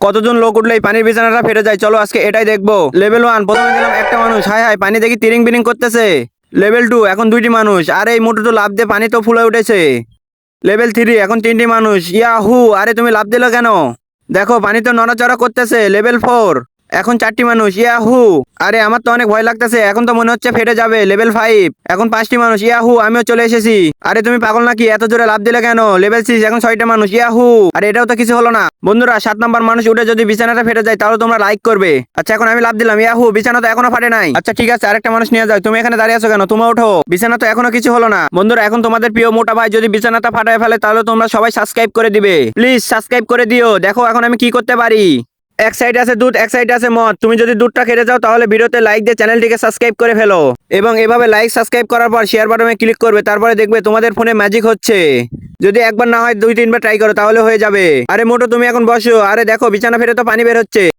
কতজন লোক উঠলে এই পানির বিছানাটা ফেটে যায়, চলো আজকে এটাই দেখবো। লেভেল 1 প্রথমে দিলাম একটা মানুষ, হাই হাই পানি দেখি তিরিং বিরিং করতেছে। লেভেল 2 এখন দুইটি মানুষ, আরে এই মোটর তো লাফ দিয়ে পানি তো ফুলে উঠেছে। লেভেল 3 এখন তিনটি মানুষ, ইয়াহু আরে তুমি লাফ দিলো কেন? দেখো পানি তো নড়াচড়া করতেছে। লেভেল 4 এখন চারটি মানুষ, ইয়াহু আরে আমার তো অনেক ভয় লাগতেছে, এখন তো মনে হচ্ছে ফেটে যাবে। লেভেল 5 এখন পাঁচটি মানুষ, ইয়াহু আমিও চলে এসেছি। আরে তুমি পাগল নাকি, এত জোরে লাফ দিলে কেন? লেভেল 6 এখন 6টা মানুষ, ইয়াহু আরে এটাও তো কিছু হলো না। বন্ধুরা 7 নম্বর মানুষ উঠে যদি বিছানাটা ফেটে যায় তাহলে তোমরা লাইক করবে। আচ্ছা এখন আমি লাফ দিলাম, ইয়াহু বিছানা তো এখনো ফাটে নাই। আচ্ছা ঠিক আছে আরেকটা মানুষ নিয়ে যাও, তুমি এখানে দাঁড়িয়ে আছো কেন? তুমি ওঠো, বিছানা তো এখনো কিছু হলো না। বন্ধুরা এখন তোমাদের প্রিয় মোটা ভাই যদি বিছানাটা ফাটায় ফেলে তাহলে তোমরা সবাই সাবস্ক্রাইব করে দিবে, প্লিজ সাবস্ক্রাইব করে দিও। দেখো এখন আমি কি করতে পারি। এক সাইডে আছে দুধ, এক সাইডে আছে মদ। তুমি যদি দুধটা খেতে যাও তাহলে ভিডিওতে লাইক দিয়ে চ্যানেলটিকে সাবস্ক্রাইব করে ফেলো, এবং এভাবে লাইক সাবস্ক্রাইব করার পর শেয়ার বাটনে ক্লিক করবে, তারপরে দেখবে তোমাদের ফোনে ম্যাজিক হচ্ছে। যদি একবার না হয় 2-3 বার ট্রাই করো তাহলে হয়ে যাবে। আরে মোটো তুমি এখন বসো, আরে দেখো বিছানা ফেটে তো পানি বের হচ্ছে।